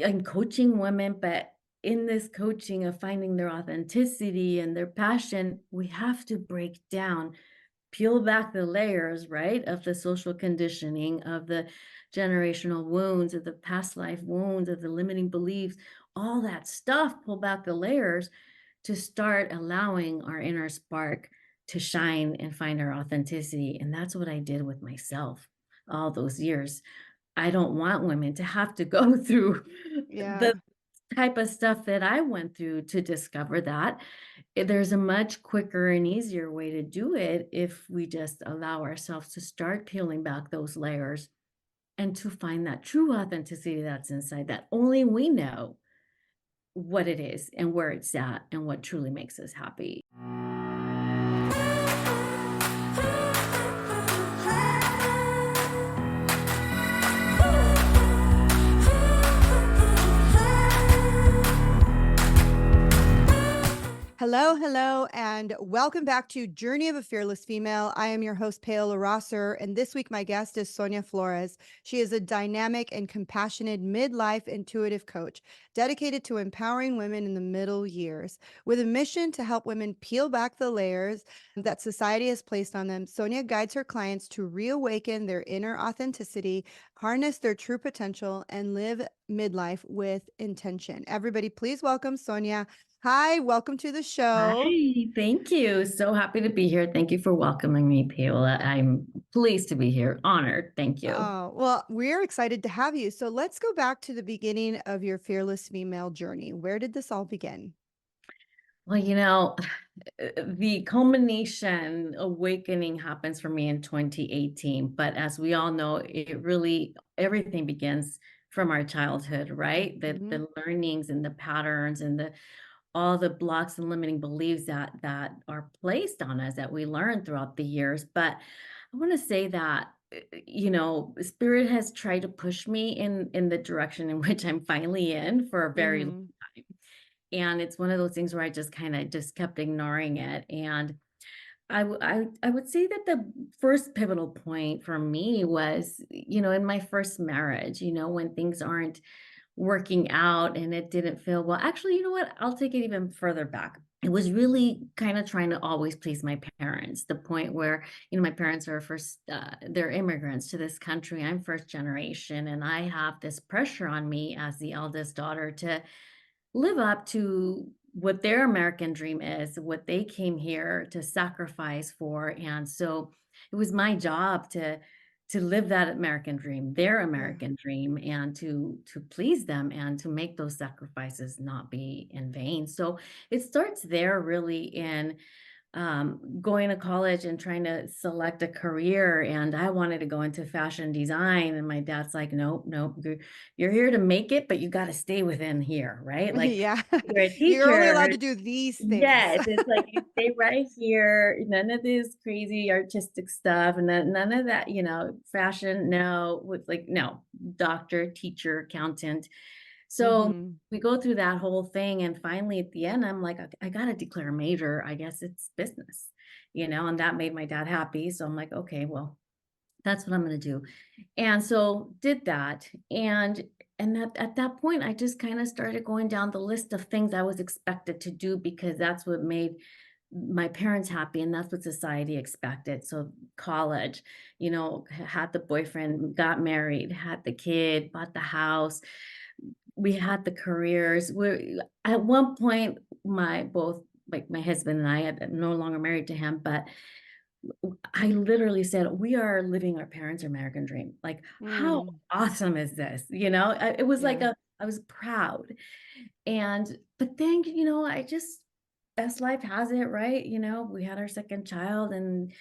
I'm coaching women, but in this coaching of finding their authenticity and their passion, we have to break down, peel back the layers, right, of the social conditioning, of the generational wounds, of the past life wounds, of the limiting beliefs, all that stuff, pull back the layers to start allowing our inner spark to shine and find our authenticity. And that's what I did with myself all those years. I don't want women to have to go through the Yeah. type of stuff that I went through to discover that. There's a much quicker and easier way to do it if we just allow ourselves to start peeling back those layers and to find that true authenticity that's inside that only we know what it is and where it's at and what truly makes us happy. Hello, hello, and welcome back to Journey of a Fearless Female. I am your host, Paola Rosser, and this week my guest is Sonia Flores. She is a dynamic and compassionate midlife intuitive coach dedicated to empowering women in the middle years. With a mission to help women peel back the layers that society has placed on them, Sonia guides her clients to reawaken their inner authenticity, harness their true potential, and live midlife with intention. Everybody, please welcome Sonia. Hi, welcome to the show. Hi, thank you. So happy to be here. Thank you for welcoming me, Paola. I'm pleased to be here. Honored. Thank you. Oh, well, we're excited to have you. So let's go back to the beginning of your fearless female journey. Where did this all begin? Well, the culmination awakening happens for me in 2018. But as we all know, it really, everything begins from our childhood, right? Hmm. The learnings and the patterns and the all the blocks and limiting beliefs that are placed on us that we learn throughout the years. But I want to say that spirit has tried to push me in the direction in which I'm finally in for a very long Hmm. time. And it's one of those things where I just kind of just kept ignoring it. And I would say that the first pivotal point for me was, in my first marriage, when things aren't working out and it didn't feel well. Actually, you know what? I'll take it even further back. It was really kind of trying to always please my parents, the point where, my parents are first, they're immigrants to this country. I'm first generation, and I have this pressure on me as the eldest daughter to live up to what their American dream is, what they came here to sacrifice for. And so it was my job to live that American dream, their Yeah. American dream, and to please them and to make those sacrifices not be in vain. So it starts there really in going to college and trying to select a career. And I wanted to go into fashion design. And my dad's like, nope, nope, you're here to make it, but you got to stay within here, right? Like Yeah. you're a You're only teacher. allowed to do these things. Yes, it's like you stay right here. None of this crazy artistic stuff, and then none of that, fashion. No, with like no doctor, teacher, accountant. So Hmm. we go through that whole thing, and finally at the end, I'm like, I got to declare a major. I guess it's business, and that made my dad happy. So I'm like, okay, well, that's what I'm going to do. And so did that. And at that point, I just kind of started going down the list of things I was expected to do because that's what made my parents happy and that's what society expected. So college, had the boyfriend, got married, had the kid, bought the house, we had the careers. We at one point, my both like my husband and I had no longer married to him, but I literally said, "We are living our parents' American dream." Like, how Mm. awesome is this? It was like Yeah. I was proud. But then, I just, as life has it, right? We had our second child and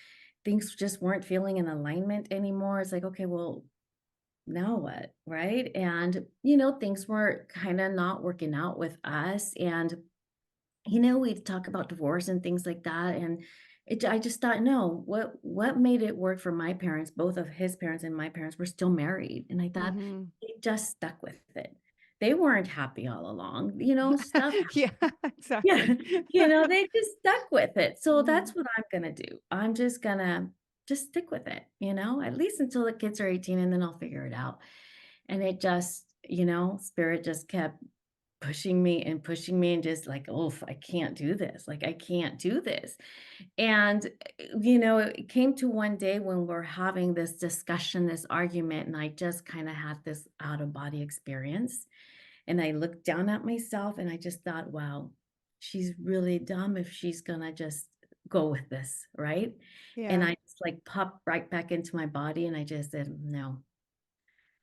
things just weren't feeling in alignment anymore. It's like, okay, well, now what? Right. And, things were kind of not working out with us. And we'd talk about divorce and things like that, and I just thought, "No, what made it work for my parents?" Both of his parents and my parents were still married, and I thought Hmm. they just stuck with it. They weren't happy all along, stuff Yeah, yeah, exactly. they just stuck with it, so Hmm. that's what I'm gonna do. I'm just gonna just stick with it, at least until the kids are 18, and then I'll figure it out, and spirit just kept pushing me and just like, oh, I can't do this. Like, I can't do this. And, it came to one day when we're having this discussion, this argument, and I just kind of had this out of body experience. And I looked down at myself and I just thought, wow, she's really dumb if she's going to just go with this. Right. And Yeah. I just like popped right back into my body and I just said, no,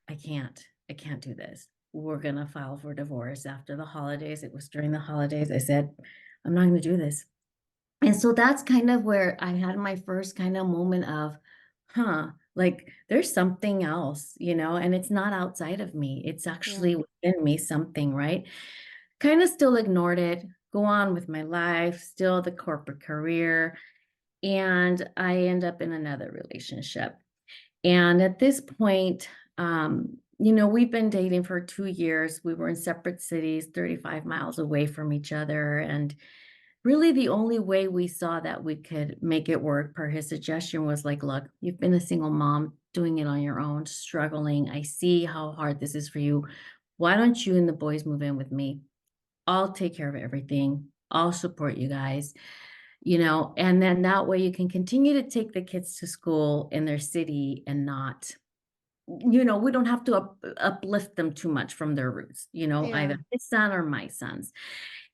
I can't. I can't do this. We're going to file for divorce after the holidays. It was during the holidays. I said, I'm not going to do this. And so that's kind of where I had my first kind of moment of, like there's something else, and it's not outside of me. It's Yeah. actually within me, something, right? Kind of still ignored it, go on with my life, still the corporate career. And I end up in another relationship. And at this point, we've been dating for 2 years. We were in separate cities, 35 miles away from each other. And really, the only way we saw that we could make it work per his suggestion was like, look, you've been a single mom doing it on your own, struggling. I see how hard this is for you. Why don't you and the boys move in with me? I'll take care of everything. I'll support you guys, and then that way you can continue to take the kids to school in their city and not, we don't have to uplift them too much from their roots, Yeah. either his son or my sons.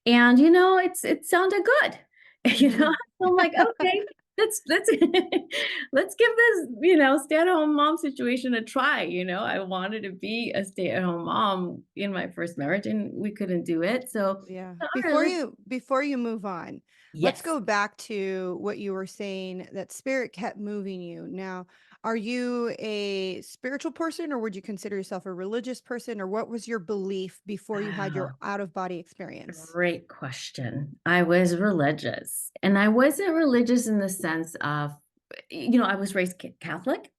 And, it sounded good. Mhm. So I'm like, "Okay, let's let's give this, stay-at-home mom situation a try," I wanted to be a stay-at-home mom in my first marriage, and we couldn't do it, so, Yeah. "Alright, let's." Before you move on, let's Yes. go back to what you were saying that spirit kept moving you. Now, are you a spiritual person or would you consider yourself a religious person or what was your belief before you had your Ah, out of body experience? great question. I was religious, and I wasn't religious in the sense of, I was raised Catholic.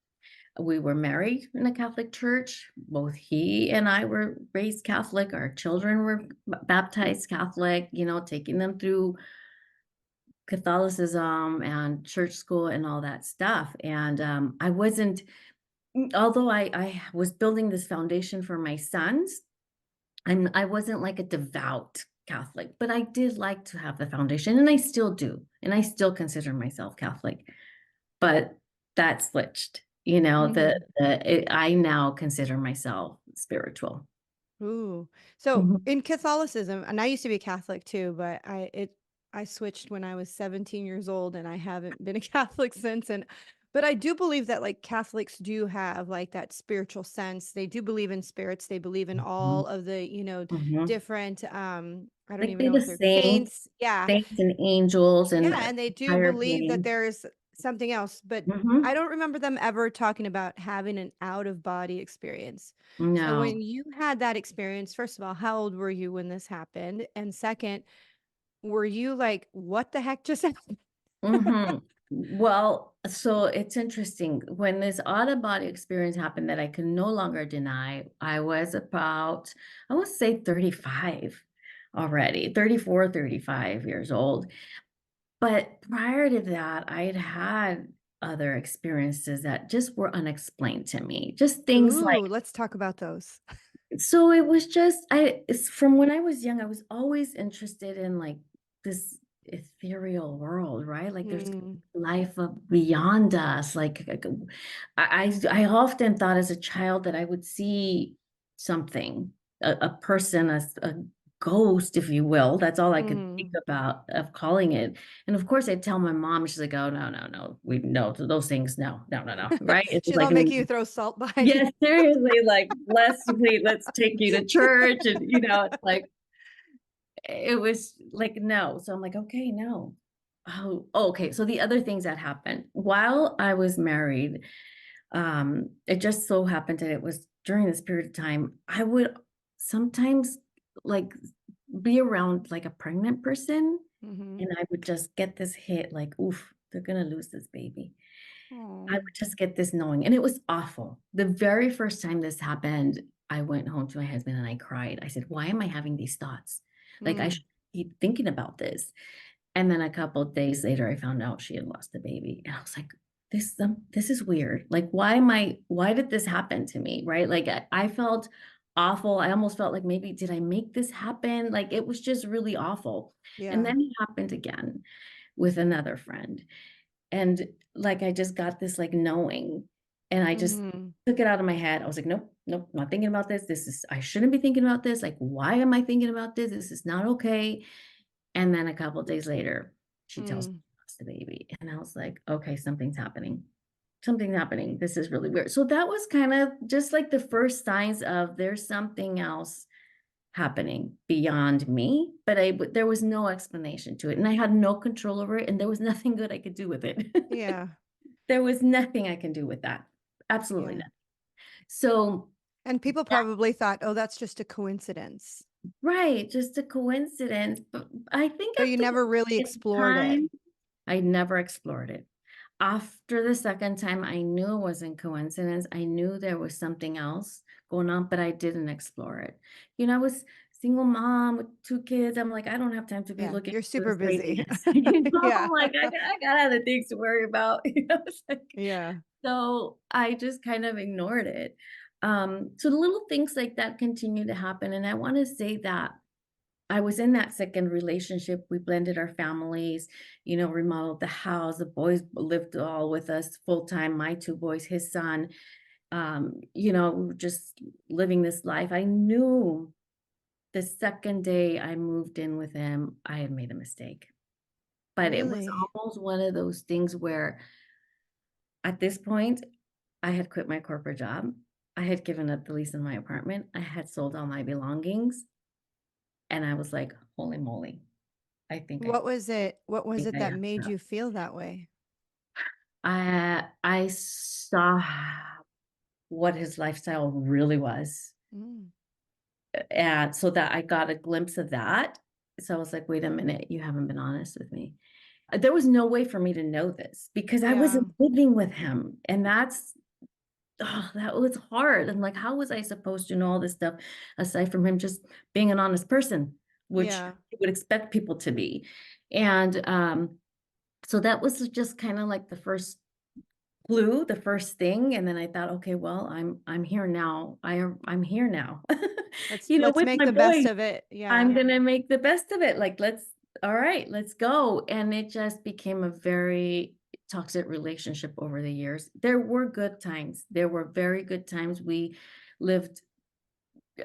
We were married in a Catholic church. Both he and I were raised Catholic. Our children were baptized Catholic, taking them through Catholicism and church school and all that stuff. And I wasn't, although I was building this foundation for my sons, I wasn't like a devout Catholic, but I did like to have the foundation, and I still do. And I still consider myself Catholic. But that switched, Mhm. I now consider myself spiritual. Ooh. So Mhm, in Catholicism, and I used to be Catholic too, but I switched when I was 17 years old and I haven't been a Catholic since. And but I do believe that like Catholics do have like that spiritual sense. They do believe in spirits. They believe in mhm, all of the, mhm. different I don't Like even they're know the if they're saints. Yeah. saints and angels and Yeah, and they do higher believe that beings. there's something else, but I Mhm. don't remember them ever talking about having an out of body experience. So when No. you had that experience, first of all, how old were you when this happened? And second, were you like, "What the heck just happened?" Mhm. Well, so it's interesting. When this out-of-body experience happened that I can no longer deny, I was about, I would say 35 already, 34, 35 years old. But prior to that, I'd had other experiences that just were unexplained to me. Just things like, Ooh, let's talk about those. so it was just, it's from when I was young, I was always interested in like this ethereal world, right? Like there's Mm, life beyond us. Like I often thought as a child that I would see something, a person, a ghost, if you will. That's all I could think mm. about of calling it. And of course, I'd tell my mom, she's like, "Oh no, no, no, we no those things, no, no, no, no." Right? It's She's like, all making you throw salt behind you. yes, seriously, like, let's take you to church, and, it's like, it was like, no. So I'm like, "Okay, no." Oh, okay, so the other things that happened, while I was married, it just so happened that it was during this period of time, I would sometimes, like, be around, like, a pregnant person, Mhm. and I would just get this hit, like, "Oof, they're gonna lose this baby." I Aw. would just get this knowing, and it was awful. The very first time this happened, I went home to my husband and I cried. I said, "Why am I having these thoughts? Like, I Mm, should keep thinking about this." And then a couple of days later, I found out she had lost the baby, and I was like, this is weird. Like, why did this happen to me?" Right? Like, I felt awful. I almost felt like, maybe did I make this happen? Like, it was just really awful. And Yeah. then it happened again with another friend. And, like, I just got this, like, knowing, and I just Mhm. took it out of my head. I was like, "Nope, nope, not thinking about this. This is I shouldn't be thinking about this. Like, why am I thinking about this? This is not okay." And then a couple of days later, she tells me Mm. she lost the baby, and I was like, "Okay, something's happening. Something's happening. This is really weird." So that was kind of just like the first signs of there's something else happening beyond me, but there was no explanation to it, and I had no control over it, and there was nothing good I could do with it. Yeah. There was nothing I can do with that. Absolutely Yeah. nothing. So And people probably thought, "Oh, that's just a coincidence." right, just a coincidence, but I think So you after the never really second explored it. time, I never explored it. After the second time, I knew it wasn't coincidence. I knew there was something else going on, but I didn't explore it. I was single mom with 2 kids. I'm like, I don't have time to be Yeah, looking you're for super this busy. craziness. Yeah. I'm like, I got other things to worry about. It's like, Yeah. so I just kind of ignored it. So the little things like that continue to happen. And I want to say that I was in that second relationship. We blended our families, remodeled the house. The boys lived all with us full time. My 2 boys, his son. We were just living this life. I knew the second day I moved in with him, I had made a mistake. But it was Really? almost one of those things where at this point, I had quit my corporate job. I had given up the lease in my apartment. I had sold all my belongings. And I was like, holy moly, I What was think it I that effed made up. you feel that way? I saw what his lifestyle really was, Mm. and so that I got a glimpse of that. So I was like, "Wait a minute, you haven't been honest with me." There was no way for me to know this because I Yeah. wasn't living with him, and that was hard. I'm like, how was I supposed to know all this stuff aside from him just being an honest person, which Yeah. you would expect people to be? And so that was just kind of like the first clue, the first thing, and then I thought, "Okay, well, I'm here now. I'm here now." Let's With make my the best boys, of it. I'm Yeah. gonna make the best of it. Like, all right, let's go. And it just became a very toxic relationship over the years. There were good times. There were very good times. We lived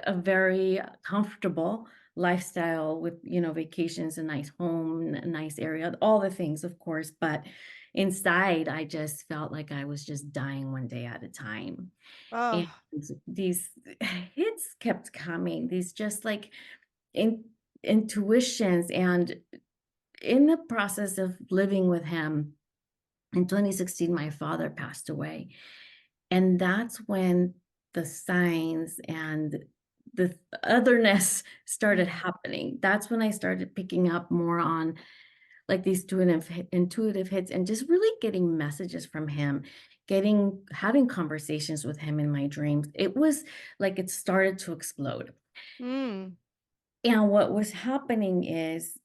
a very comfortable lifestyle with, vacations, a nice home, a nice area, all the things, of course. But inside, I just felt like I was just dying one day at a time. And Oh. these hits kept coming, these just like in, intuitions. And in the process of living with him in 2016, my father passed away. And that's when the signs and the otherness started Mm. happening. That's when I started picking up more on like these intuitive hits and just really getting messages from him, having conversations with him in my dreams. It was like it started to explode. Mm. And what was happening is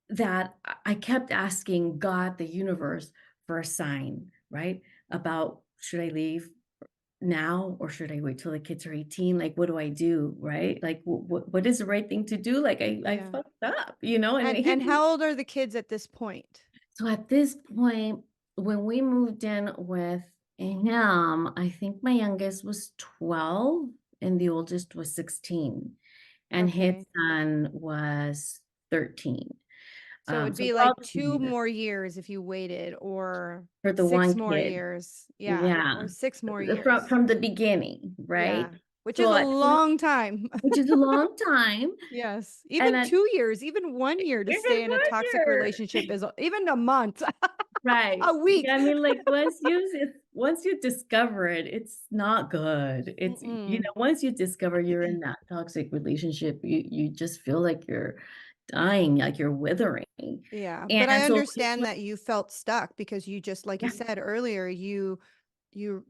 that I kept asking God, the universe, for a sign, right? About should I leave now or should I wait till the kids are 18? Like, what do I do? Right? Like, what is the right thing to do? Like, I Yeah. fucked up, and And how old are the kids at this point? so at this point, when we moved in with him, I think my youngest was 12 and the oldest was 16, and his Okay. son was 13. So it'd So be we're all like 2 teenagers more years if you waited, or for the 6 one more kid. years. Yeah, Yeah. or 6 more From years. from the beginning, right? Yeah, which is So a at 12, long time. which is a long time, Yes, and even at 2 years, even 1 year to even stay in a 1 toxic year. relationship is even a month, Right. a week. Yeah, I mean, like, once you discover it, it's not good. Mm-mm. Once you discover you're in that toxic relationship, you just feel like you're dying, like you're withering. Yeah, but I And so it understand was that you felt stuck because you just like you yeah, said earlier, you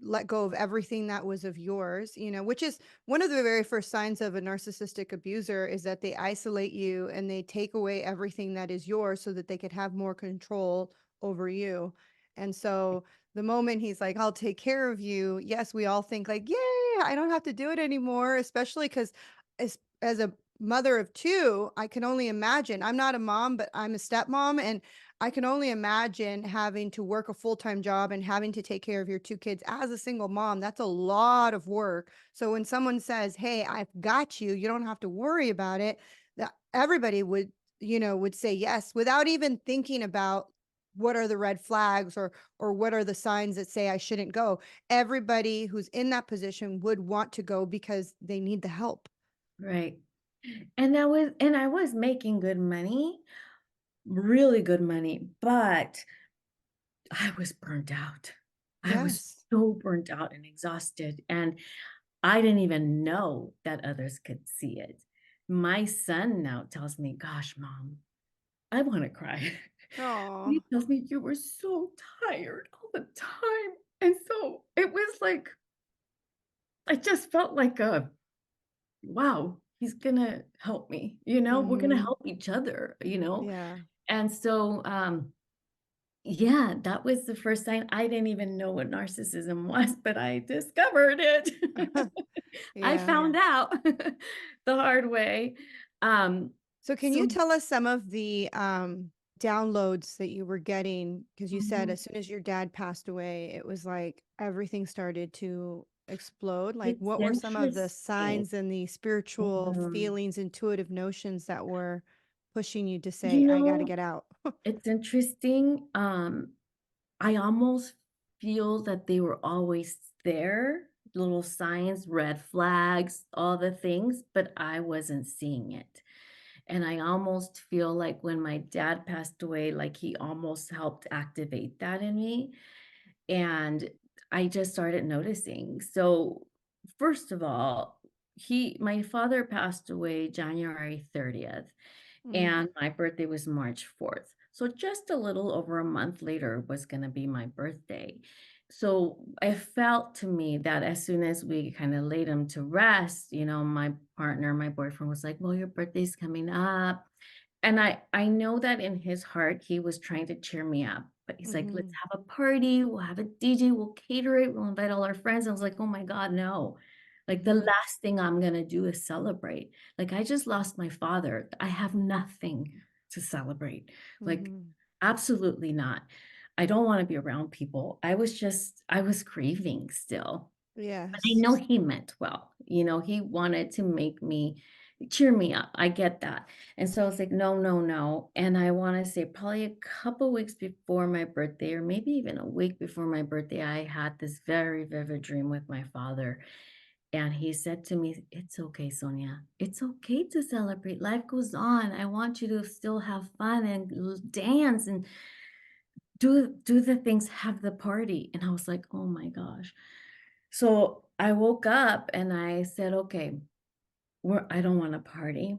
let go of everything that was of yours, which is one of the very first signs of a narcissistic abuser is that they isolate you and they take away everything that is yours so that they could have more control over you. And so the moment he's like, I'll take care of you, yes, we all think like, yay, I don't have to do it anymore, especially because as a mother of 2, I can only imagine. I'm not a mom, but I'm a stepmom, and I can only imagine having to work a full-time job and having to take care of your 2 kids as a single mom. That's a lot of work. So when someone says, "Hey, I've got you. You don't have to worry about it," that everybody would, would say yes without even thinking about what are the red flags or what are the signs that say I shouldn't go. Everybody who's in that position would want to go because they need the help. Right. And I was making good money, really good money, but I was burnt out. I was Yes. so burnt out and exhausted, and I didn't even know that others could see it. My son now tells me, "Gosh, mom, I wanna cry." Oh. He tells me, "You were so tired all the time." And so it was like I just felt like a, "Wow, he's gonna help me," "We're gonna Mhm. help each other." Yeah. And so, yeah, that was the first time. I didn't even know what narcissism was, but I discovered it. I Yeah. found out the hard way. So can you So tell us some of the downloads that you were getting? Because you said mhm, as soon as your dad passed away, it was like everything started to explode. Like it's what were some of the interesting. signs and the spiritual Um, feelings, intuitive notions that were pushing you to you say, I got to know, get out? it's interesting. I almost feel that they were always there, little signs, red flags, all the things, but I wasn't seeing it. And I almost feel like when my dad passed away, like he almost helped activate that in me. And I just started noticing. So, first of all, my father passed away January 30th, Mm, and my birthday was March 4th. So just a little over a month later was going to be my birthday. So it felt to me that as soon as we kind of laid him to rest, my partner, my boyfriend was like, "Well, your birthday's coming up." And I know that in his heart, he was trying to cheer me up, but he's like, "Let's mhm, have a party, we'll have a DJ, we'll cater it, we'll invite all our friends." I was like, "Oh my God, no." Like, the mhm, last thing I'm gonna do is celebrate. Like, I just lost my father. I have nothing to celebrate. Like, mhm. absolutely not. I don't wanna be around people. I was grieving still. But I Yes. know he meant well, he wanted to make me cheer me up, I get that, and so I was like, "No, no, no," and I wanna say probably a couple weeks before my birthday, or maybe even a week before my birthday, I had this very vivid dream with my father, and he said to me, "It's okay, Sonia. It's okay to celebrate. Life goes on. I want you to still have fun and dance and do the things, have the party." And I was like, "Oh my gosh." So I woke up and I said, "Okay, I don't want to party,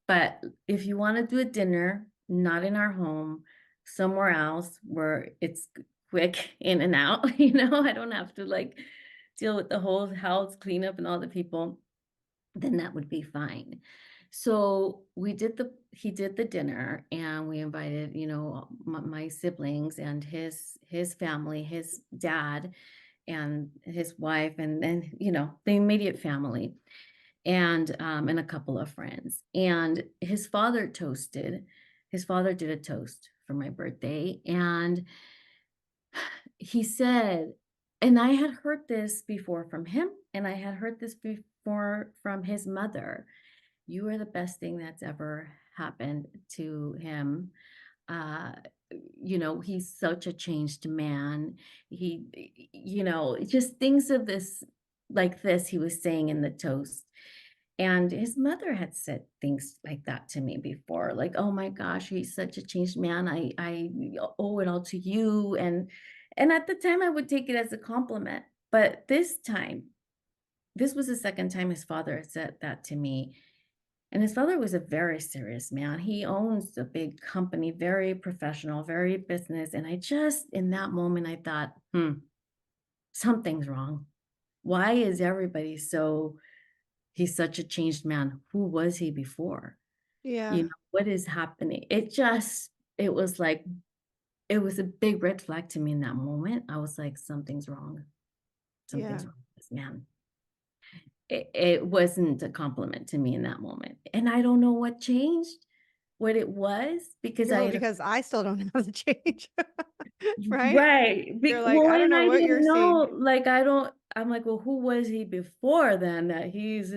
but if you want to do a dinner, not in our home, somewhere else where it's quick in and out, I don't have to like deal with the whole house cleanup and all the people, then that would be fine." So he did the dinner and we invited, my siblings and his family, his dad and his wife, and then, the immediate family, and a couple of friends. And his father did a toast for my birthday, and he said, and I had heard this before from him, and I had heard this before from his mother. "You are the best thing that's ever happened to him." uh he's such a changed man. Just things of this, like this, he was saying in the toast. And his mother had said things like that to me before, like, "Oh my gosh, he's such a changed man. I owe it all to you." And at the time I would take it as a compliment, but this was the second time his father had said that to me. And his father was a very serious man. He owns a big company, very professional, very business. And I just, in that moment, I thought, something's wrong. Why is everybody so, he's such a changed man? Who was he before? Yeah. What is happening? It was like, it was a big red flag to me in that moment. I was like, something's wrong. Yeah. Something's wrong with this man. it wasn't a compliment to me in that moment, and I don't know what changed, what it was, because You I know, had because I still don't have the change. Right? right, You're like, well, "I don't and know I what you're didn't seeing." know, like, I don't I'm like, "Well, who was he before then that he's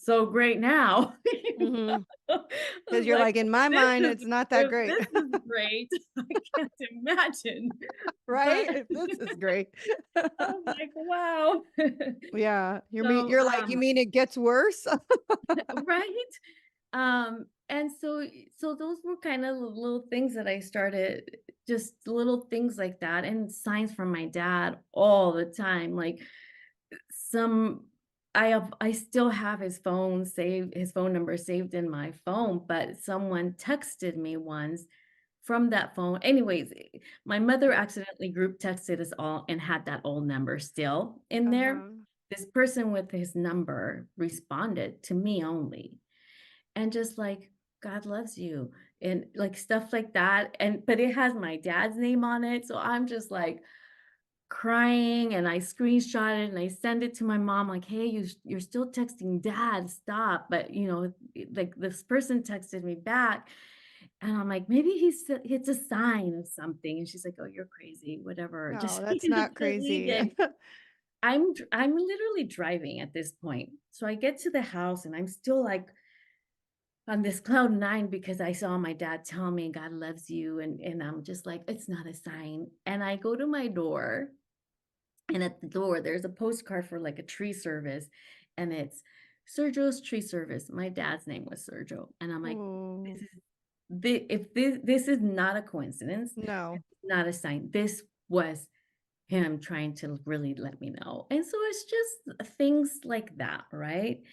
so great now?" You Mhm. know? I 'Cause was you're like, like, "In my "This mind, is it's not that if great." this is great, I can't imagine." But Right? This is great. I was like, "Wow." Yeah. So, You're like, "You mean it gets worse?" right? And so those were kind of little things that I started, just little things like that, and signs from my dad all the time. Like some I still have his phone number saved in my phone, but someone texted me once from that phone. Anyways, my mother accidentally group texted us all and had that old number still in there. Uh-huh. This person with his number responded to me only, and just like, "God loves you," and, like, stuff like that, and but it has my dad's name on it, so I'm just, like, crying, and I screenshot it, and I send it to my mom, like, "Hey, you're still texting dad, stop," but, like, this person texted me back, and I'm like, "Maybe it's a sign of something," and she's like, "Oh, you're crazy, whatever, No, just, that's just not delete crazy. it." I'm literally driving at this point, so I get to the house, and I'm still, like, on this cloud nine because I saw my dad tell me God loves you, and I'm just like, it's not a sign. And I go to my door, and at the door there's a postcard for like a tree service, and it's Sergio's tree service. My dad's name was Sergio, and I'm like, Oh, this is if this is not a coincidence, no. it's not a sign. This was him trying to really let me know. And so it's just things like that, right?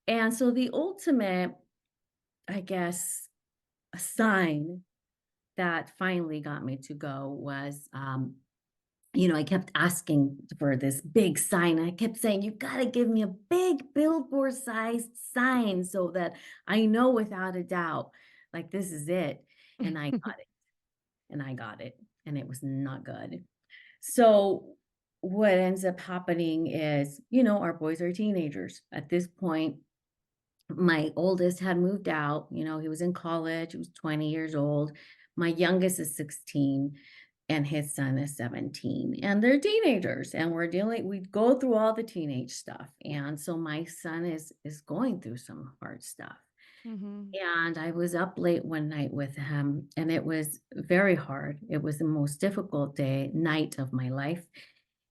And so the ultimate, I guess, a sign that finally got me to go was, I kept asking for this big sign. I kept saying, "You got to give me a big billboard sized sign so that I know without a doubt, like this is it." And I got it, and I got it, and it was not good. So, what ends up happening is, our boys are teenagers at this point. My oldest had moved out, he was in college, he was 20 years old. My youngest is 16 and his son is 17. And they're teenagers and we go through all the teenage stuff. And so my son is going through some hard stuff. Mhm. And I was up late one night with him and it was very hard. It was the most difficult night of my life.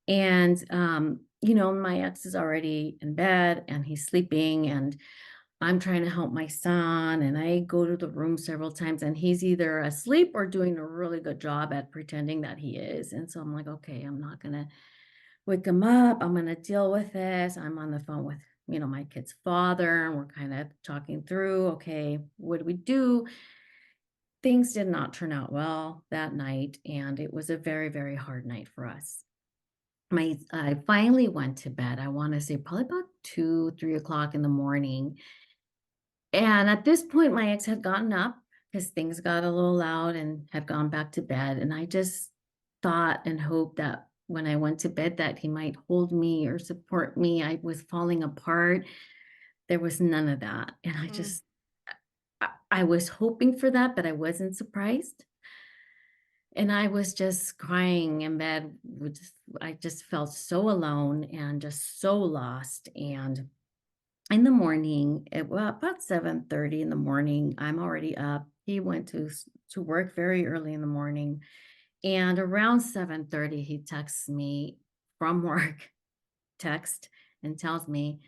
And my ex is already in bed and he's sleeping, and I'm trying to help my son, and I go to the room several times, and he's either asleep or doing a really good job at pretending that he is. And so I'm like, okay, I'm not going to wake him up. I'm going to deal with this. I'm on the phone with, my kid's father, and we're kind of talking through, okay, what do we do? Things did not turn out well that night, and it was a very, very hard night for us. I finally went to bed. I want to say probably about 2, 3 o'clock in the morning, and at this point, my ex had gotten up because things got a little loud and had gone back to bed. And I just thought and hoped that when I went to bed that he might hold me or support me. I was falling apart. There was none of that. And Mm. I was hoping for that, but I wasn't surprised. And I was just crying in bed. I just felt so alone and just so lost. And in the morning, about 7:30 in the morning, I'm already up. He went to work very early in the morning, and around 7:30, he texts me from work, text, and tells me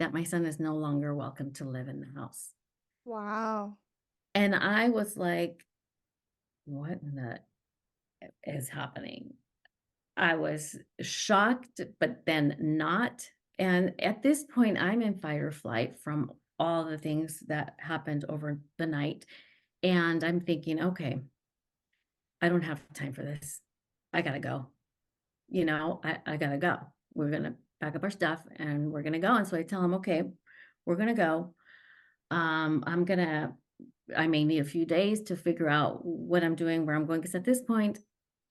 that my son is no longer welcome to live in the house. Wow. And I was like, "What in the is happening?" I was shocked, but then not. And at this point, I'm in fight or flight from all the things that happened over the night. And I'm thinking, okay, I don't have time for this. I gotta go. I gotta go. We're gonna pack up our stuff and we're gonna go. And so I tell him, okay, we're gonna go. I may need a few days to figure out what I'm doing, where I'm going, because at this point,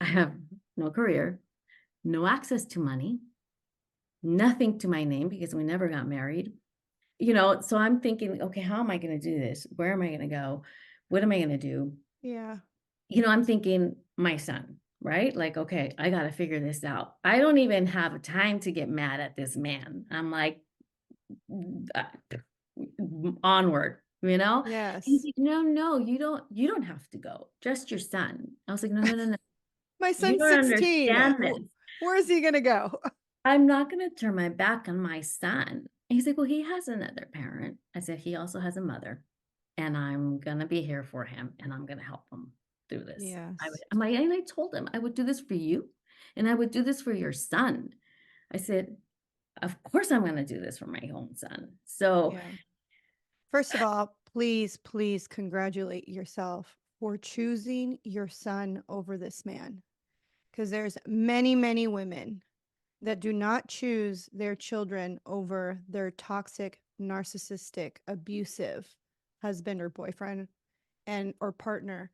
I have no career, no access to money. nothing to my name because we never got married. So I'm thinking, okay, how am I going to do this? Where am I going to go? What am I going to do? Yeah. I'm thinking my son, right? Like, okay, I got to figure this out. I don't even have time to get mad at this man. I'm like, uh, onward, And he's Yes. like, no, no, you don't have to go. Just your son. I was like, no, no, no, no. My You son's don't 16. understand this. Where is he gonna go? I'm not going to turn my back on my son. He's like, well, he has another parent. I said, he also has a mother, and I'm going to be here for him, and I'm going to help him through this. Yes. And I told him I would do this for you, and I would do this for your son. I said, of course I'm going to do this for my own son. So Yeah. First of all, please, please congratulate yourself for choosing your son over this man. Because there's many, many women that do not choose their children over their toxic, narcissistic, abusive husband or boyfriend and or partner.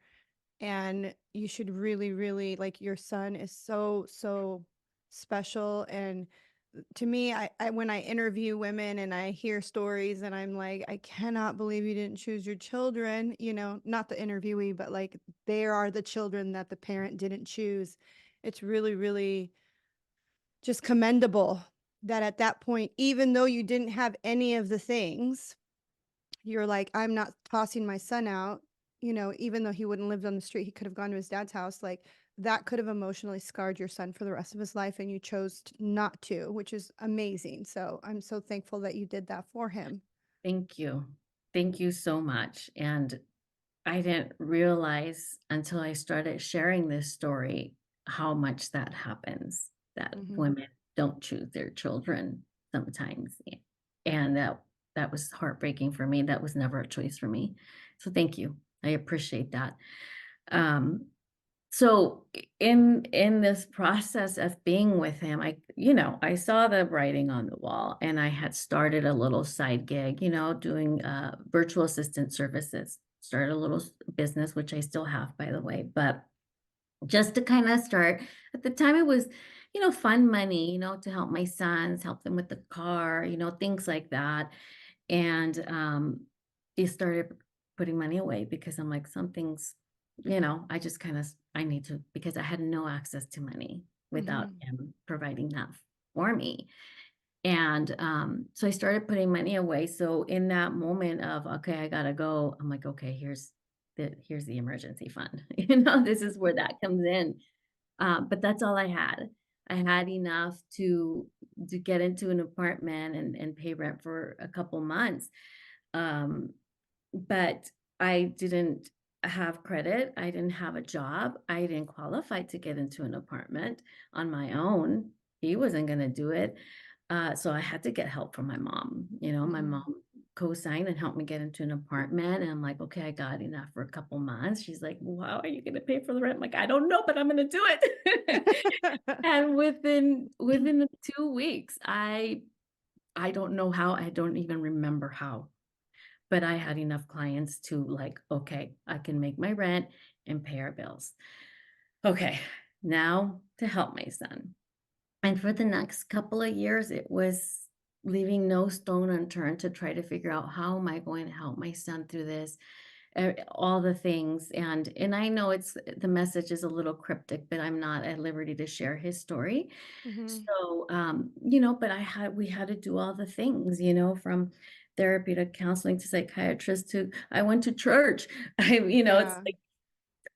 And you should really, really, like, your son is so, so special. And to me, I when I interview women and I hear stories and I'm like, I cannot believe you didn't choose your children, not the interviewee, but like they are the children that the parent didn't choose. It's really, really just commendable that at that point, even though you didn't have any of the things, you're like, I'm not tossing my son out, even though he wouldn't lived on the street, he could have gone to his dad's house. Like, that could have emotionally scarred your son for the rest of his life, and you chose not to, which is amazing. So I'm so thankful that you did that for him. thank you. Thank you so much. And I didn't realize until I started sharing this story how much that happens, that Hmm. women don't choose their children sometimes. And that was heartbreaking for me. That was never a choice for me. So thank you. I appreciate that. Um, so in this process of being with him, I saw the writing on the wall, and I had started a little side gig, doing virtual assistant services. Started a little business, which I still have, by the way, but just to kind of start. At the time, it was, fun money, to help my sons, help them with the car, things like that. And they started putting money away because I'm like, something's, I just kind of, I need to, because I had no access to money without Hmm. him providing that for me. And so I started putting money away. So in that moment of, okay, I gotta go, I'm like, okay, here's the emergency fund. This is where that comes in. But that's all I had. I had enough to get into an apartment and pay rent for a couple months. Um, but I didn't have credit. I didn't have a job. I didn't qualify to get into an apartment on my own. He wasn't going to do it. So I had to get help from my mom. My Hmm. mom co-signed and helped me get into an apartment. And I'm like, okay, I got enough for a couple months. She's like, well, how are you going to pay for the rent? I'm like, I don't know, but I'm going to do it. And within the 2 weeks, I don't know how, I don't even remember how, but I had enough clients to, like, okay, I can make my rent and pay our bills. Okay, now to help my son. And for the next couple of years, it was leaving no stone unturned to try to figure out, how am I going to help my son through this, all the things. And I know the message is a little cryptic, but I'm not at liberty to share his story. Hmm. So, but we had to do all the things, from therapy to counseling to psychiatrist to, I went to church. It's Yeah. like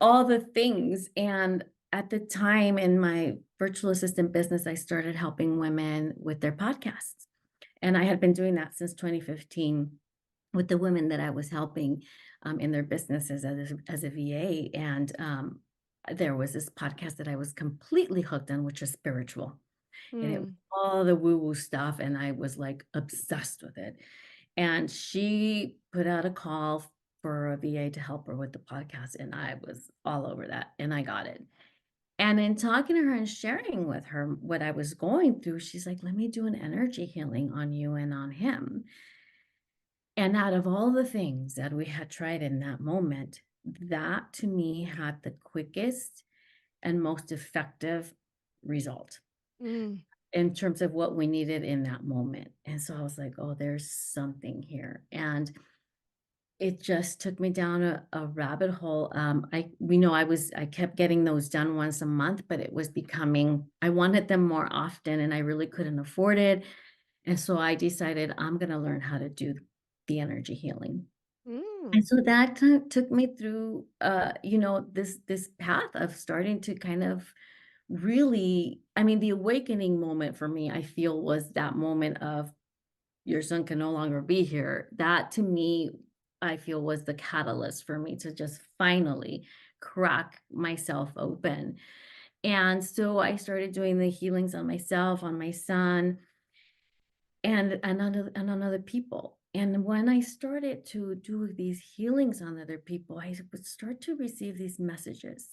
all the things. And at the time in my virtual assistant business, I started helping women with their podcasts. And I had been doing that since 2015 with the women that I was helping in their businesses as a VA. And there was this podcast that I was completely hooked on, which is spiritual. And it was Mm. all the woo-woo stuff. And I was like obsessed with it. And she put out a call for a VA to help her with the podcast. And I was all over that. And I got it. And in talking to her and sharing with her what I was going through, she's like, let me do an energy healing on you and on him. And out of all the things that we had tried in that moment, that to me had the quickest and most effective result. Mm. in terms of what we needed in that moment. And so I was like, oh, there's something here. And it just took me down a rabbit hole. I kept getting those done once a month, but it was becoming, I wanted them more often and I really couldn't afford it. And so I decided I'm going to learn how to do the energy healing. And Mm. so that kind of took me through, this path of starting to kind of really, I mean, the awakening moment for me, I feel, was that moment of your son can no longer be here. That to me, I feel was the catalyst for me to just finally crack myself open. And so I started doing the healings on myself, on my son, and on other people. And when I started to do these healings on other people, I would start to receive these messages.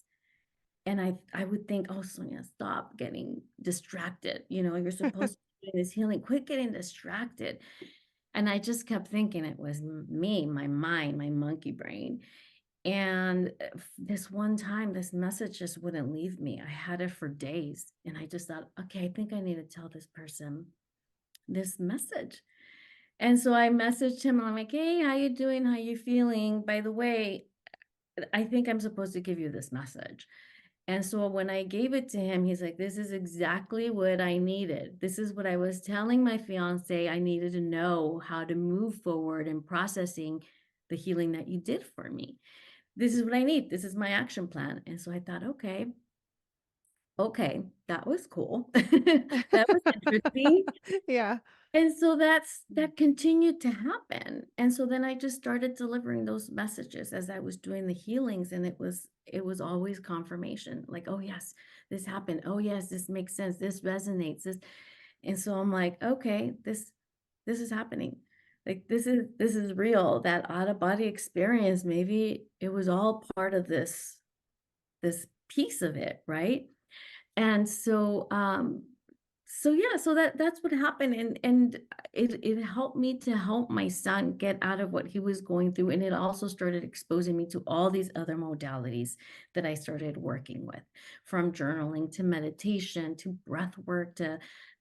And I would think, "Oh, Sonia, stop getting distracted. You're supposed to be doing this healing. Quit getting distracted." And I just kept thinking it was me, my mind, my monkey brain. And this one time, this message just wouldn't leave me. I had it for days. And I just thought, okay, I think I need to tell this person this message. And so I messaged him and I'm like, hey, how you doing? How you feeling? By the way, I think I'm supposed to give you this message. And so when I gave it to him, he's like, this is exactly what I needed. This is what I was telling my fiance. I needed to know how to move forward in processing the healing that you did for me. This is what I need. This is my action plan. And so I thought, okay, that was cool. That was interesting. Yeah. And so that continued to happen. And so then I just started delivering those messages as I was doing the healings, and it was always confirmation. Like, "Oh yes, this happened. Oh yes, this makes sense. This resonates. This." And so I'm like, "Okay, this is happening. Like this is real. That out of body experience, maybe it was all part of this piece of it, right?" And so yeah, so that's what happened, and it helped me to help my son get out of what he was going through, and it also started exposing me to all these other modalities that I started working with, from journaling to meditation to breath work to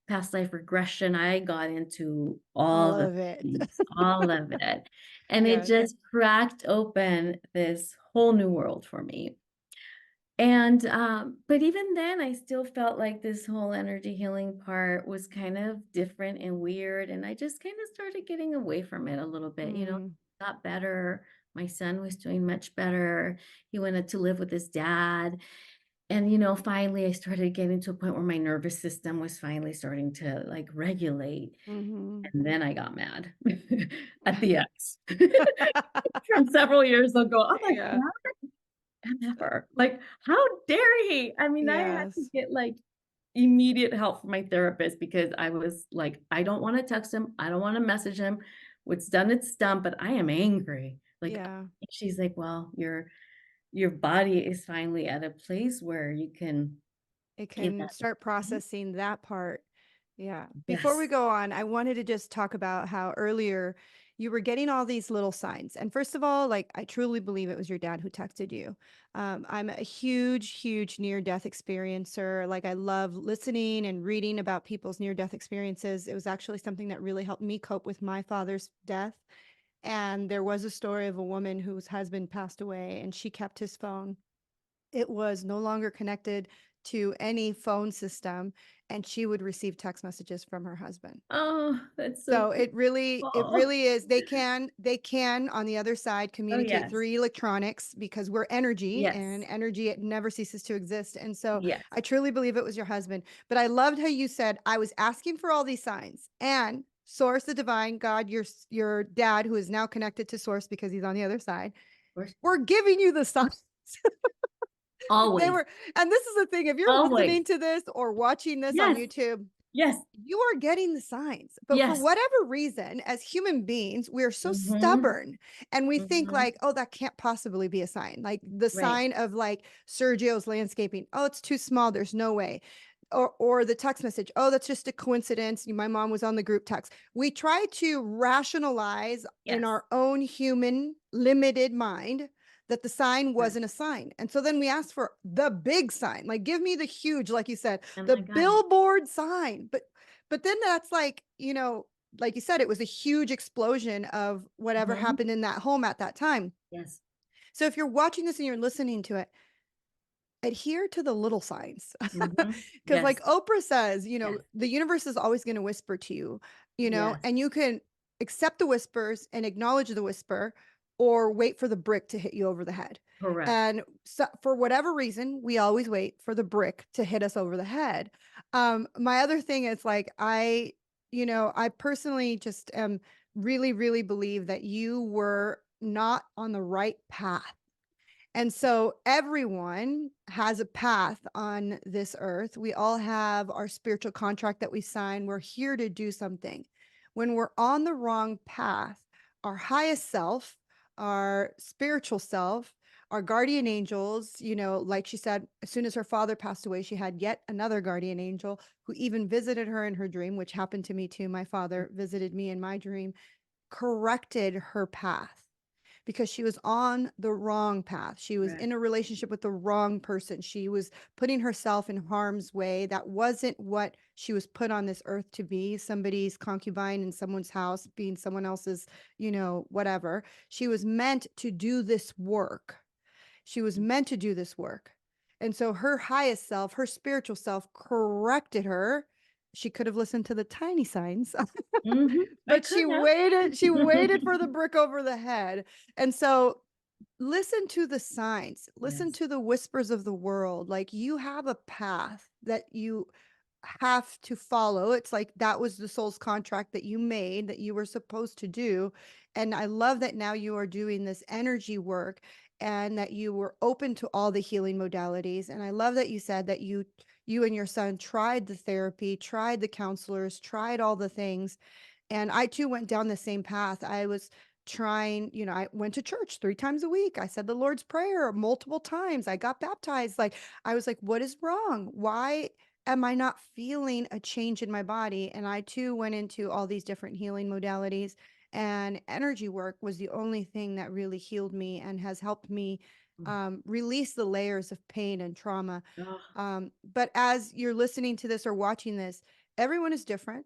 past life regression. I got into All all the of it. things, all of it, and it Yes. just cracked open this whole new world for me. And, but even then, I still felt like this whole energy healing part was kind of different and weird, and I just kind of started getting away from it a little bit, Mm. got better. My son was doing much better. He went to live with his dad. And, finally, I started getting to a point where my nervous system was finally starting to like regulate. Mhm. And then I got mad at the ex from several years ago. I'm like, Yeah. never. Like, how dare he? I mean, I had to Yes. get like immediate help from my therapist because I was like, I don't want to text him. I don't want to message him. What's done, it's done, but I am angry. Like, Yeah. she's like, well, your body is finally at a place where you can It give can that. start processing that part. Yeah. Before we Yes. go on, I wanted to just talk about how earlier you were getting all these little signs. And first of all, like, I truly believe it was your dad who texted you. I'm a huge, huge near death experiencer. Like, I love listening and reading about people's near death experiences. It was actually something that really helped me cope with my father's death. And there was a story of a woman whose husband passed away and she kept his phone. It was no longer connected to any phone system, and she would receive text messages from her husband. Oh, that's so So it beautiful. really is, they can on the other side Oh, communicate yes. through electronics because we're energy, and Yes. energy, it never ceases to exist. And so Yes. I truly believe it was your husband. But I loved how you said, I was asking for all these signs, and source, the divine God, your dad, who is now connected to source because he's on the other side, Of course. we're giving you the signs. They Always. were, and this is the thing, if you're Always. listening to this or watching this on Yes. YouTube, Yes. you are getting the signs. But for Yes. whatever reason, as human beings, we're so Mhm. stubborn and we think Mhm. like, oh, that can't possibly be a sign. Like the Right. sign of like Sergio's landscaping. Oh, it's too small. There's no way. Or the text message. Oh, that's just a coincidence. My mom was on the group text. We try to rationalize in Yes. our own human limited mind that the sign Right. wasn't a sign. And so then we asked for the big sign, like give me the huge, like you said, Oh the my God. billboard sign. But then that's like, like you said, it was a huge explosion of whatever Mhm. happened in that home at that time. Yes. So if you're watching this and you're listening to it, adhere to the little signs. Mhm. Because, like Yes. Oprah says, Yes. the universe is always going to whisper to you, Yes. and you can accept the whispers and acknowledge the whisper, or wait for the brick to hit you over the head. Correct. And so, for whatever reason, we always wait for the brick to hit us over the head. My other thing is, like, I personally just am really, really believe that you were not on the right path, and so everyone has a path on this earth. We all have our spiritual contract that we sign. We're here to do something. When we're on the wrong path, our highest self, our spiritual self, our guardian angels, like she said, as soon as her father passed away, she had yet another guardian angel who even visited her in her dream, which happened to me too. My father visited me in my dream, corrected her path because she was on the wrong path. She was Correct. in a relationship with the wrong person. She was putting herself in harm's way. That wasn't what she was put on this earth to be, somebody's concubine in someone's house, being someone else's, whatever. She was meant to do this work. She was meant to do this work. And so her highest self, her spiritual self, corrected her. She could have listened to the tiny signs, Mhm. I but could she waited have. for the brick over the head. And so listen to the signs, listen Yes. to the whispers of the world. Like, you have a path that you have to follow. It's like that was the soul's contract that you made, that you were supposed to do. And I love that now you are doing this energy work, and that you were open to all the healing modalities. And I love that you said that you and your son tried the therapy, tried the counselors, tried all the things. And I too went down the same path. I was trying, I went to church 3 times a week. I said the Lord's Prayer multiple times. I got baptized. Like, I was like, what is wrong? Why am I not feeling a change in my body? And I too went into all these different healing modalities. And energy work was the only thing that really healed me and has helped me Mm. release the layers of pain and trauma. Oh, But as you're listening to this or watching this, everyone is different,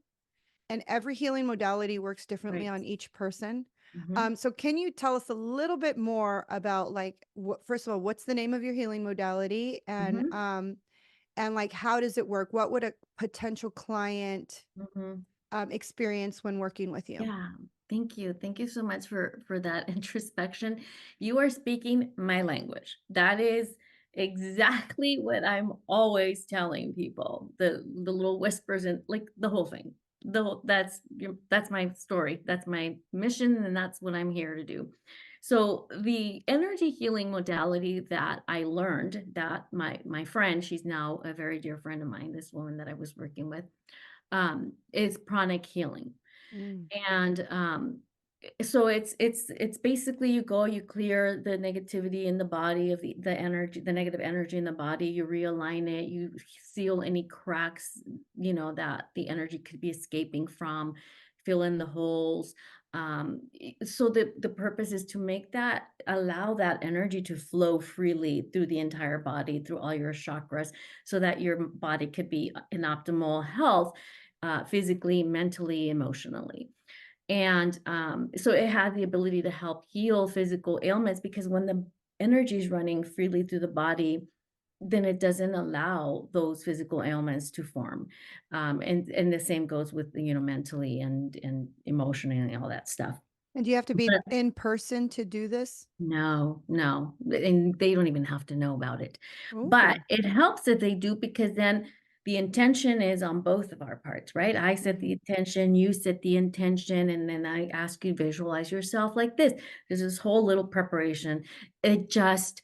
and every healing modality works differently right. on each person. Mhm. So can you tell us a little bit more about, like, what, first of all, what's the name of your healing modality, Mhm. and like, how does it work? What would a potential client Mhm. experience when working with you? Yeah. Thank you. Thank you so much for that introspection. You are speaking my language. That is exactly what I'm always telling people. The little whispers and like the whole thing. That's my story. That's my mission, and that's what I'm here to do. So the energy healing modality that I learned, that my friend, she's now a very dear friend of mine, this woman that I was working with, is pranic healing. Mm. And, so it's basically you go, you clear the negativity in the body of the energy, the negative energy in the body, you realign it, you seal any cracks, that the energy could be escaping from, fill in the holes. So the purpose is to make that allow that energy to flow freely through the entire body, through all your chakras, so that your body could be in optimal health, physically, mentally, emotionally. And so it had the ability to help heal physical ailments because when the energy is running freely through the body, then it doesn't allow those physical ailments to form. And the same goes with mentally and emotionally and all that stuff. And do you have to be But in person to do this? no, no, and they don't even have to know about it. But Oh. it helps if they do because then the intention is on both of our parts, right? I set the Mhm. intention, you set the intention, and then I ask you visualize yourself like this. There's this whole little preparation. It just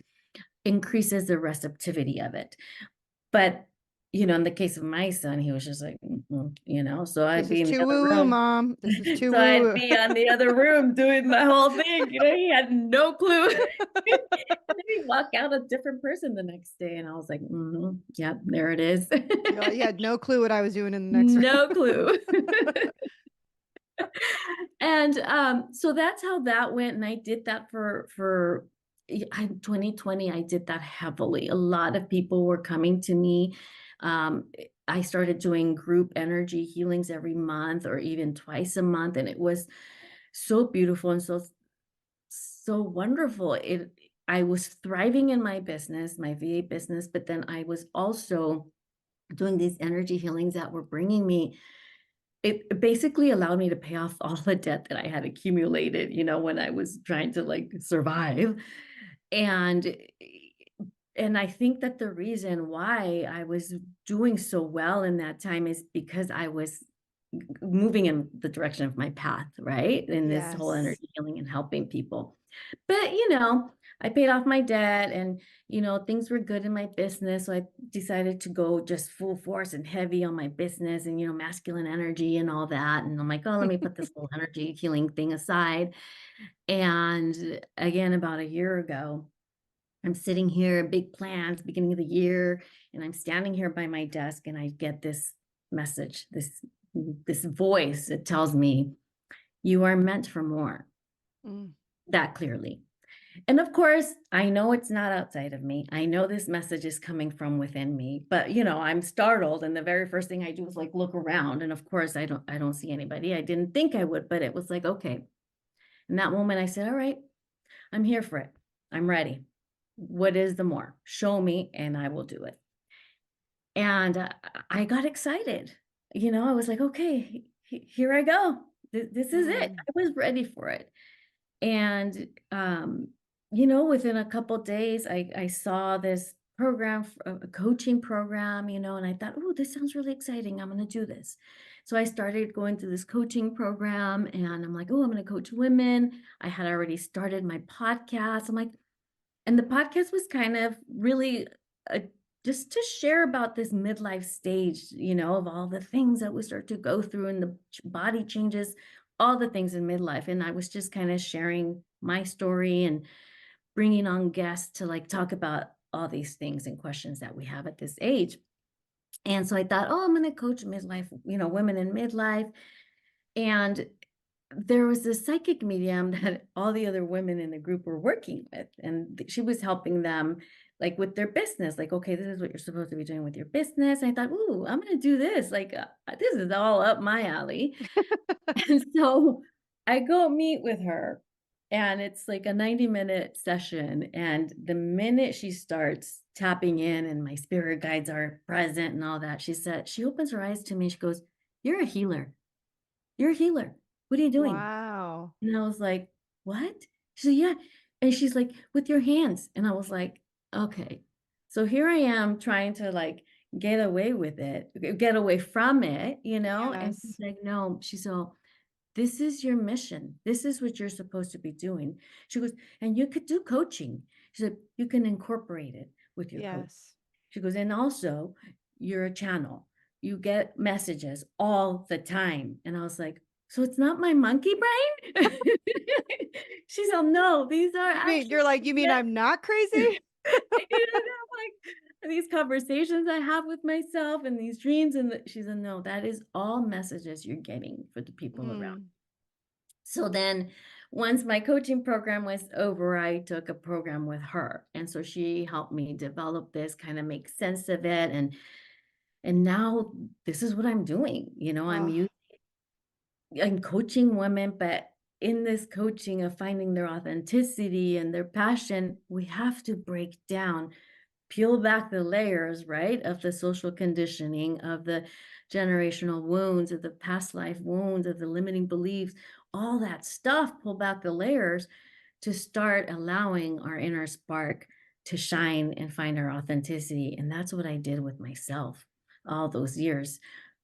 increases the receptivity of it. But, in the case of my son, he was just like, "Mm-mm," so I'd This be is in the too other woo woo, room. mom. This is too So woo I'd woo. be on the other room doing the whole thing, he had no clue. And then he'd walk out a different person the next day, and I was like, "Mhm, yep, there it is." You had no clue what I was doing in the next No room. clue. And, so that's how that went, and I did that for I 2020, I did that heavily. A lot of people were coming to me. I started doing group energy healings every month or even twice a month, and it was so beautiful and so wonderful. I was thriving in my business, my VA business, but then I was also doing these energy healings that were bringing me it basically allowed me to pay off all the debt that I had accumulated, when I was trying to, like, survive, and I think that the reason why I was doing so well in that time is because I was moving in the direction of my path, right? In this whole Yes. energy healing and helping people. But, I paid off my debt and, things were good in my business. So I decided to go just full force and heavy on my business and, masculine energy and all that. And I'm like, oh, let me put this whole energy healing thing aside. And again, about a year ago, I'm sitting here, big plans, beginning of the year, and I'm standing here by my desk and I get this message, this voice that tells me, you are meant for more, Mm. that clearly. And of course, I know it's not outside of me. I know this message is coming from within me, but I'm startled and the very first thing I do is like look around and of course I don't see anybody. I didn't think I would, but it was like, okay. In that moment I said, all right, I'm here for it. I'm ready. What is the more? Show me and I will do it. And I got excited. I was like, okay, here I go. This is it. Mm. I was ready for it. And, within a couple days, I saw this program, a coaching program, and I thought, oh, this sounds really exciting. I'm going to do this. So I started going through this coaching program and I'm like, oh, I'm going to coach women. I had already started my podcast. I'm like, and the podcast was kind of really uh, just to share about this midlife stage, of all the things that we start to go through and the body changes, all the things in midlife. And I was just kind of sharing my story and bringing on guests to like talk about all these things and questions that we have at this age. And so I thought, oh, I'm going to coach midlife, women in midlife. And there was this psychic medium that all the other women in the group were working with, and she was helping them like with their business. Like, okay, this is what you're supposed to be doing with your business. And I thought, ooh, I'm going to do this. Like, this is all up my alley. And so I go meet with her, and it's like a 90-minute session. And the minute she starts tapping in, and my spirit guides are present and all that, she opens her eyes to me. She goes, "You're a healer. You're a healer. What are you doing?" Wow. And I was like, "What?" She said, "Yeah." And she's like, "With your hands." And I was like, "Okay." So here I am trying to like get away with it, get away from it, And she's Yes. like, "No." She said, "Oh, this is your mission. This is what you're supposed to be doing." She goes, "And you could do coaching." She said, "You can incorporate it with your coach." Yes. She goes, "And also, you're a channel. You get messages all the time." And I was like, "So it's not my monkey brain?" She said, "No, these are Wait, actually you're like, you mean me- I'm not crazy? like these conversations I have with myself and these dreams." And she said, "No, that is all messages you're getting for the people around." Mm. So then once my coaching program was over, I took a program with her. And so she helped me develop this, kind of make sense of it. And now this is what I'm doing. Oh, I'm coaching women, but in this coaching of finding their authenticity and their passion, we have to break down, peel back the layers, right, of the social conditioning, of the generational wounds, of the past life wounds, of the limiting beliefs, all that stuff, pull back the layers to start allowing our inner spark to shine and find our authenticity. And that's what I did with myself all those years.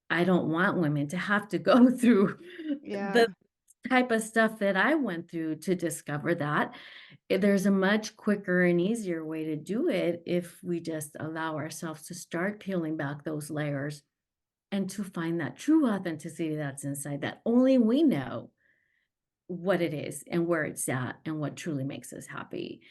I don't want women to have to go through the yeah. type of stuff that I went through to discover that. There's a much quicker and easier way to do it if we just allow ourselves to start peeling back those layers and to find that true authenticity that's inside that only we know what it is and where it's at and what truly makes us happy.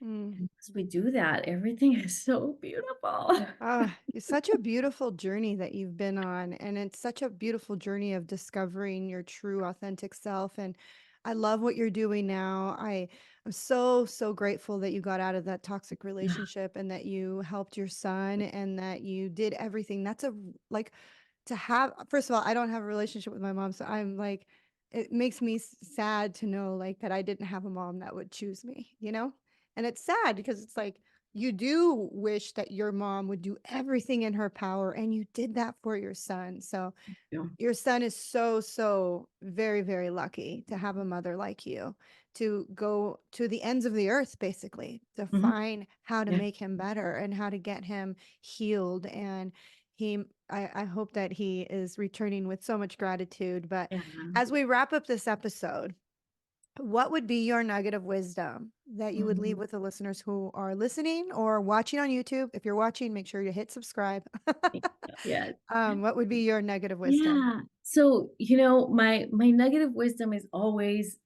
Mm. And once we do that, everything is so beautiful. Ah, it's such a beautiful journey that you've been on, and it's such a beautiful journey of discovering your true authentic self. And I love what you're doing now. I'm so, so grateful that you got out of that toxic Yeah. relationship and that you helped your son and that you did everything. Like to have, first of all, I don't have a relationship with my mom. So I'm like, it makes me sad to know like that I didn't have a mom that would choose me, you know? And it's sad because it's like, you do wish that your mom would do everything in her power and you did that for your son. So, Yeah. your son is so, so very, very lucky to have a mother like you to go to the ends of the earth, basically, to Mhm. find how to Yeah. make him better and how to get him healed. And I hope that he is returning with so much gratitude. But Yeah. as we wrap up this episode, what would be your nugget of wisdom that you would leave Mhm. with the listeners who are listening or watching on YouTube? If you're watching, make sure you hit subscribe. Yeah. What would be your nugget of wisdom? Yeah. So, my negative wisdom is always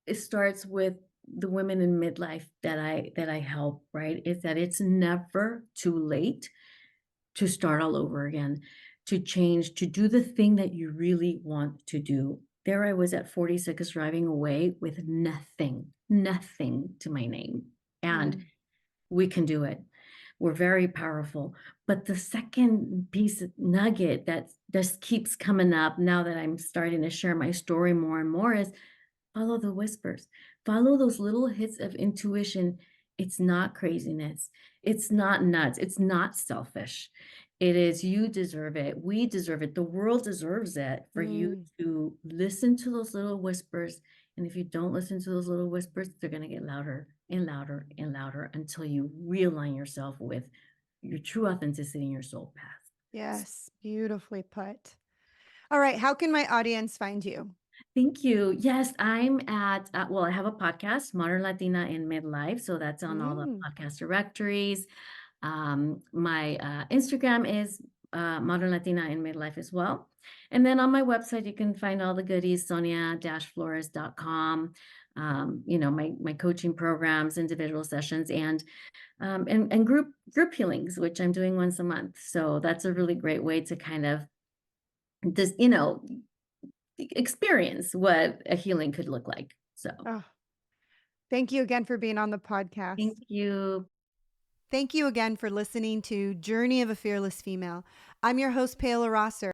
it starts with the women in midlife that I help, right? Is that it's never too late to start all over again, to change, to do the thing that you really want to do. There I was at 46 driving away with nothing, nothing to my name. And Mm, we can do it. We're very powerful. But the second piece of nugget that just keeps coming up now that I'm starting to share my story more and more is follow the whispers. Follow those little hits of intuition. It's not craziness. It's not nuts. It's not selfish. It is you deserve it. We deserve it. The world deserves it for you mm. to listen to those little whispers. And if you don't listen to those little whispers, they're going to get louder and louder and louder until you realign yourself with your true authenticity and your soul path. Yes, beautifully put. All right, how can my audience find you? Thank you. Yes, I'm at, well, I have a podcast, Modern Latina in Midlife. So that's on all the Mm, podcast directories. My Instagram is Modern Latina in Midlife as well. And then on my website, you can find all the goodies, sonia-flores.com. My coaching programs, individual sessions, and group healings, which I'm doing once a month. So that's a really great way to kind of just, experience what a healing could look like. So oh, thank you again for being on the podcast. thank you. Thank you again for listening to Journey of a Fearless Female. I'm your host, Paola Rosser.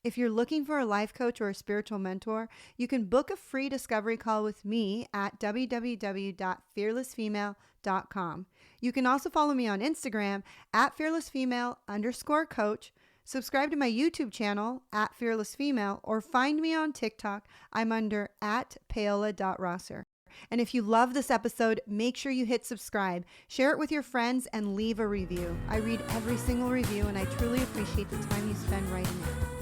If you're looking for a life coach or a spiritual mentor, you can book a free discovery call with me at www.fearlessfemale.com. You can also follow me on Instagram at fearlessfemale_coach, subscribe to my YouTube channel at fearlessfemale, or find me on TikTok. I'm under at paola.rosser. And if you love this episode, make sure you hit subscribe, share it with your friends, and leave a review. I read every single review, and I truly appreciate the time you spend writing it.